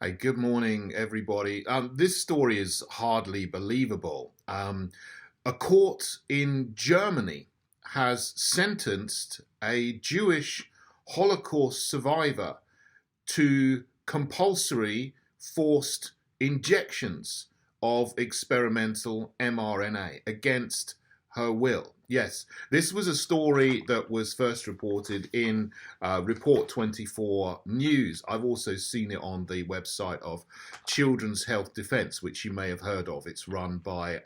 Hey, good morning, everybody. This story is hardly believable. A court in Germany has sentenced a Jewish Holocaust survivor to compulsory forced injections of experimental mRNA against her will. Yes, this was a story that was first reported in Report 24 News. I've also seen it on the website of Children's Health Defense, which you may have heard of. It's run by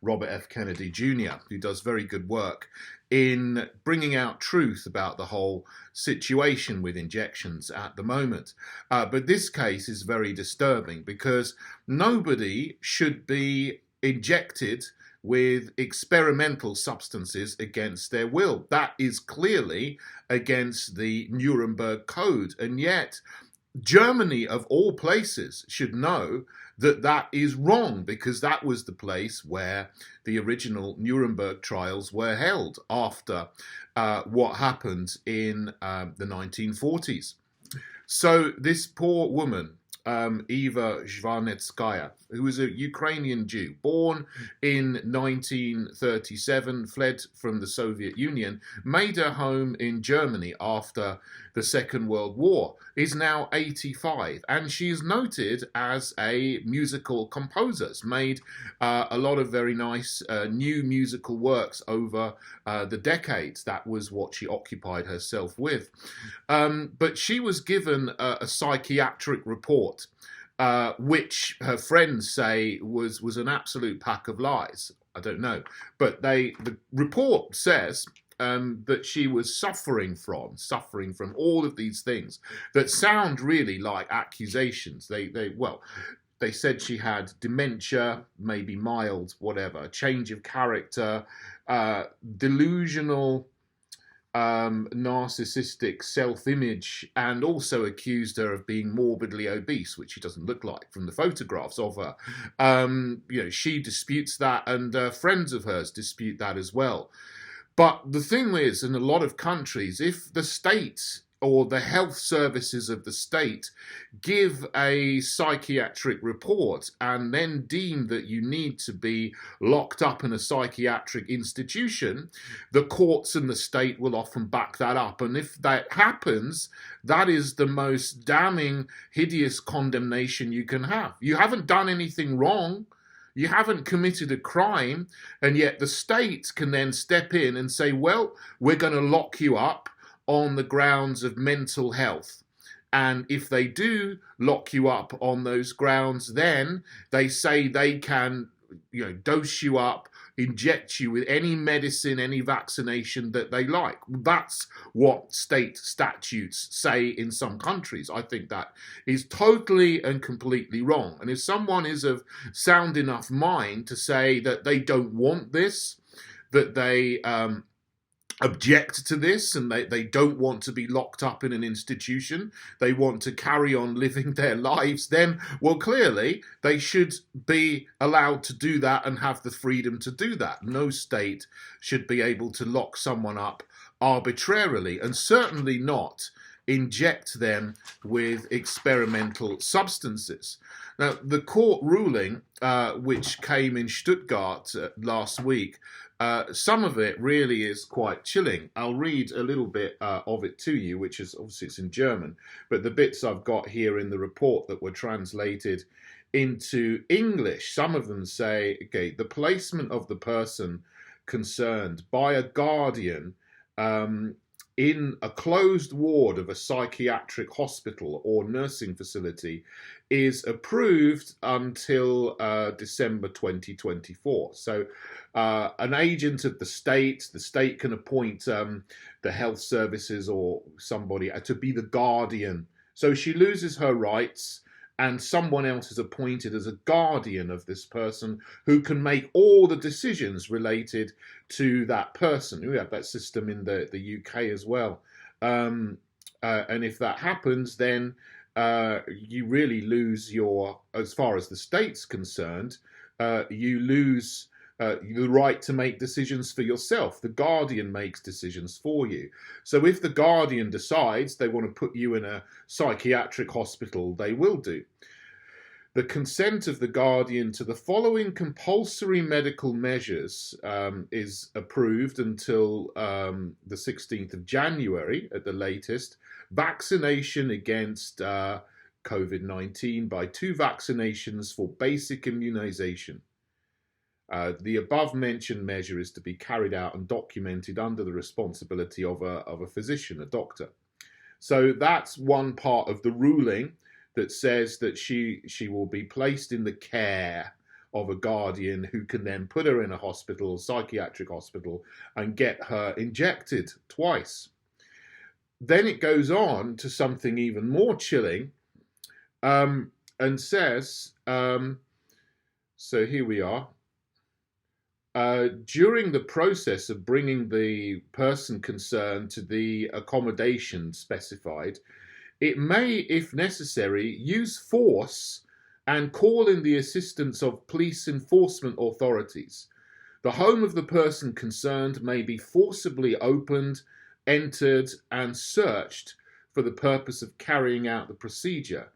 Robert F. Kennedy Jr., who does very good work in bringing out truth about the whole situation with injections at the moment. But this case is very disturbing because nobody should be injected with experimental substances against their will. That is clearly against the Nuremberg Code. And yet, Germany, of all places, should know that that is wrong because that was the place where the original Nuremberg trials were held after what happened in the 1940s. So this poor woman, Eva Zhvanetskaya, who was a Ukrainian Jew, born in 1937, fled from the Soviet Union, made her home in Germany after the Second World War, is now 85, and she is noted as a musical composer. Has made a lot of very nice new musical works over the decades. That was what she occupied herself with. But she was given a psychiatric report which her friends say was an absolute pack of lies. I don't know, but the report says that she was suffering from all of these things that sound really like accusations. They said she had dementia, maybe mild, whatever, change of character, delusional, narcissistic self-image, and also accused her of being morbidly obese, which she doesn't look like from the photographs of her. She disputes that, and friends of hers dispute that as well. But the thing is, in a lot of countries, if the state or the health services of the state give a psychiatric report and then deem that you need to be locked up in a psychiatric institution, the courts and the state will often back that up. And if that happens, that is the most damning, hideous condemnation you can have. You haven't done anything wrong. You haven't committed a crime, and yet the state can then step in and say, well, we're going to lock you up on the grounds of mental health. And if they do lock you up on those grounds, then they say they can, dose you up, inject you with any medicine, any vaccination that they like. That's what state statutes say in some countries. I think that is totally and completely wrong. And if someone is of sound enough mind to say that they don't want this, that they object to this, and they don't want to be locked up in an institution, they want to carry on living their lives, then, well, clearly they should be allowed to do that and have the freedom to do that. No state should be able to lock someone up arbitrarily, and certainly not inject them with experimental substances. Now, the court ruling, which came in Stuttgart last week, some of it really is quite chilling. I'll read a little bit of it to you, which is obviously it's in German, but the bits I've got here in the report that were translated into English, some of them say, okay, the placement of the person concerned by a guardian in a closed ward of a psychiatric hospital or nursing facility is approved until December 2024. So an agent of the state can appoint the health services or somebody to be the guardian. So she loses her rights, and someone else is appointed as a guardian of this person who can make all the decisions related to that person. We have that system in the UK as well. And if that happens, then you really lose as far as the state's concerned, you lose the right to make decisions for yourself. The guardian makes decisions for you. So if the guardian decides they want to put you in a psychiatric hospital, they will do. The consent of the guardian to the following compulsory medical measures is approved until the 16th of January at the latest. Vaccination against COVID-19 by 2 vaccinations for basic immunization. The above-mentioned measure is to be carried out and documented under the responsibility of a physician, a doctor. So that's one part of the ruling that says that she will be placed in the care of a guardian who can then put her in a hospital, psychiatric hospital, and get her injected twice. Then it goes on to something even more chilling, and says, so here we are. During the process of bringing the person concerned to the accommodation specified, it may, if necessary, use force and call in the assistance of police enforcement authorities. The home of the person concerned may be forcibly opened, entered, and searched for the purpose of carrying out the procedure.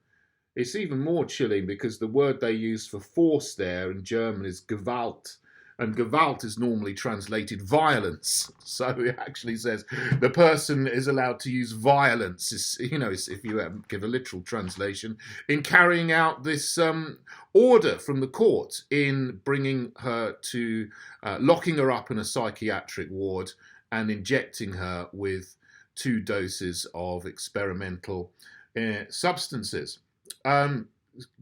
It's even more chilling because the word they use for force there in German is Gewalt. And Gewalt is normally translated violence. So it actually says the person is allowed to use violence, if you give a literal translation, in carrying out this order from the court in bringing her to, locking her up in a psychiatric ward and injecting her with 2 doses of experimental substances.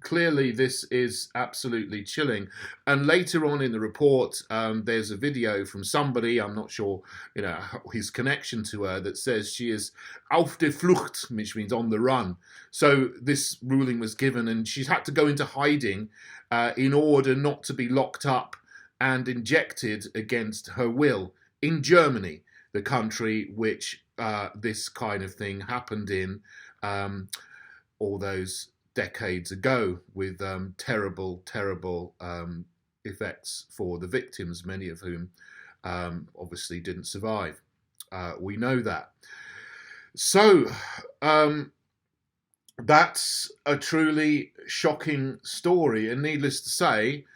Clearly, this is absolutely chilling. And later on in the report, there's a video from somebody, I'm not sure, his connection to her, that says she is auf der Flucht, which means on the run. So this ruling was given, and she's had to go into hiding in order not to be locked up and injected against her will in Germany, the country which this kind of thing happened in all those decades ago, with terrible effects for the victims, many of whom obviously didn't survive. We know that. So that's a truly shocking story, and needless to say,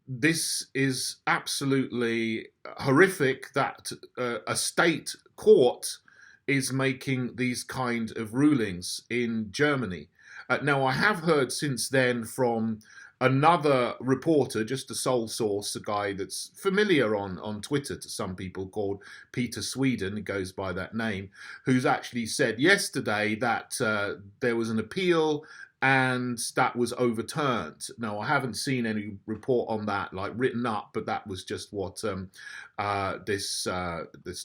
this is absolutely horrific that a state court is making these kind of rulings in Germany. Now, I have heard since then from another reporter, just a sole source, a guy that's familiar on Twitter to some people, called Peter Sweden, he goes by that name, who's actually said yesterday that there was an appeal and that was overturned. Now, I haven't seen any report on that, like written up, but that was just what this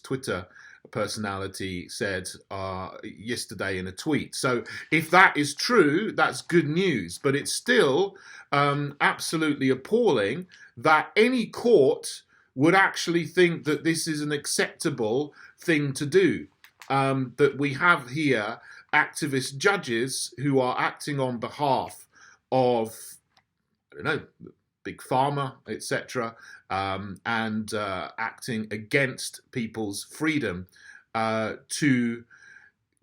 Twitter personality said yesterday in a tweet. So if that is true, that's good news, but it's still absolutely appalling that any court would actually think that this is an acceptable thing to do. That we have here activist judges who are acting on behalf of, I don't know, Big Pharma, etc., and acting against people's freedom to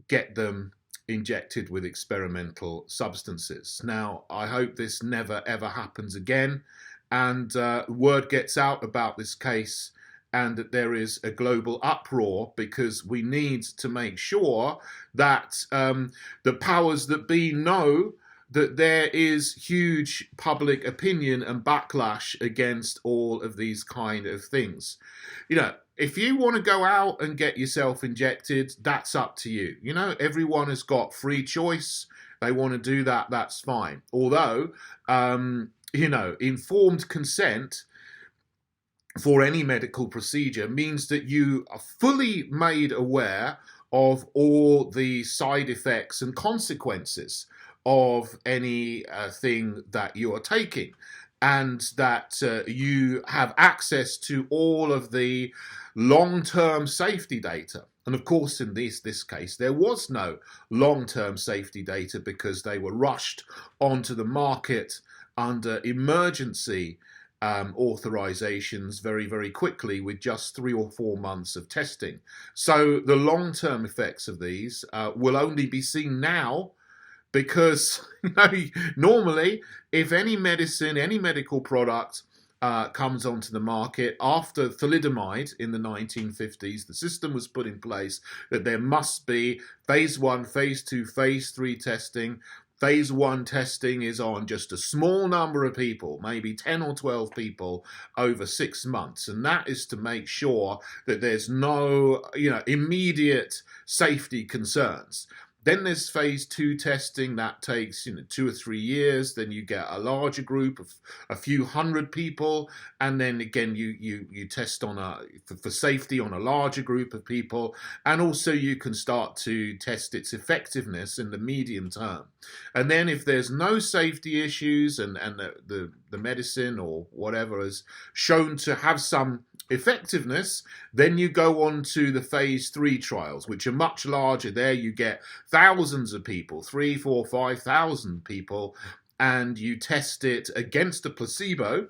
get them injected with experimental substances. Now, I hope this never ever happens again, and word gets out about this case, and that there is a global uproar, because we need to make sure that the powers that be know that there is huge public opinion and backlash against all of these kind of things. If you want to go out and get yourself injected, that's up to you. Everyone has got free choice. They want to do that, that's fine. Although, informed consent for any medical procedure means that you are fully made aware of all the side effects and consequences of any thing that you are taking, and that you have access to all of the long-term safety data. And of course, in this case, there was no long-term safety data, because they were rushed onto the market under emergency authorizations very, very quickly with just 3 or 4 months of testing. So the long-term effects of these will only be seen now, because normally, if any medicine, any medical product comes onto the market after thalidomide in the 1950s, the system was put in place that there must be phase 1, phase 2, phase 3 testing. Phase 1 testing is on just a small number of people, maybe 10 or 12 people over 6 months. And that is to make sure that there's no, immediate safety concerns. Then there's phase 2 testing that takes 2 or 3 years. Then you get a larger group of a few hundred people, and then again you test on for safety on a larger group of people, and also you can start to test its effectiveness in the medium term. And then if there's no safety issues and the medicine or whatever is shown to have some effectiveness, then you go on to the phase 3 trials, which are much larger. There you get thousands of people, 3, 4, 5,000 people, and you test it against a placebo.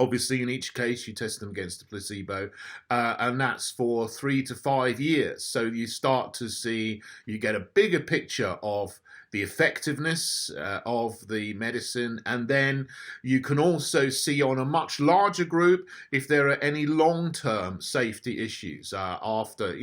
Obviously, in each case, you test them against a placebo, and that's for 3 to 5 years. So you start to see, you get a bigger picture of the effectiveness of the medicine, and then you can also see on a much larger group if there are any long-term safety issues after,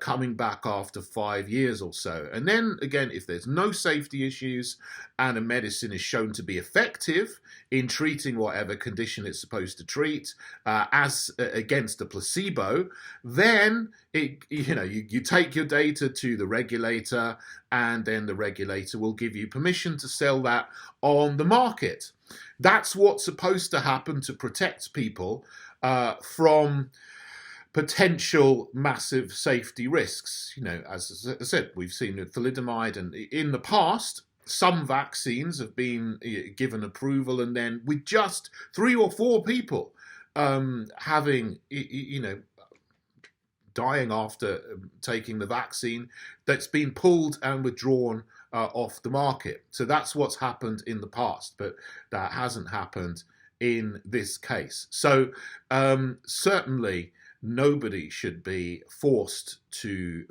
coming back after 5 years or so. And then again, if there's no safety issues and a medicine is shown to be effective in treating whatever condition it's supposed to treat, as against a placebo, then you take your data to the regulator, and then the regulator will give you permission to sell that on the market. That's what's supposed to happen to protect people from potential massive safety risks. As I said, we've seen with thalidomide, and in the past, some vaccines have been given approval, and then with just 3 or 4 people having, dying after taking the vaccine, that's been pulled and withdrawn off the market. So that's what's happened in the past, but that hasn't happened in this case. So certainly nobody should be forced to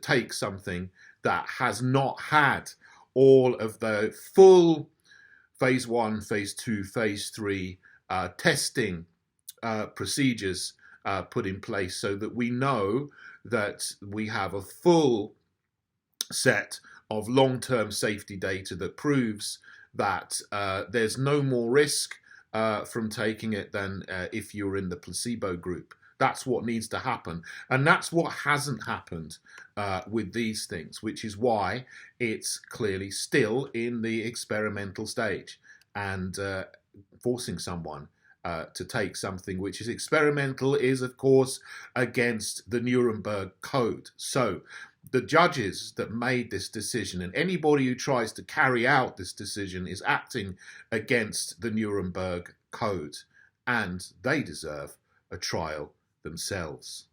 take something that has not had all of the full phase 1, phase 2, phase 3 testing procedures put in place, so that we know that we have a full set of long-term safety data that proves that there's no more risk from taking it than if you're in the placebo group. That's what needs to happen, and that's what hasn't happened with these things, which is why it's clearly still in the experimental stage, and forcing someone to take something which is experimental is, of course, against the Nuremberg Code. So the judges that made this decision, and anybody who tries to carry out this decision, is acting against the Nuremberg Code, and they deserve a trial themselves.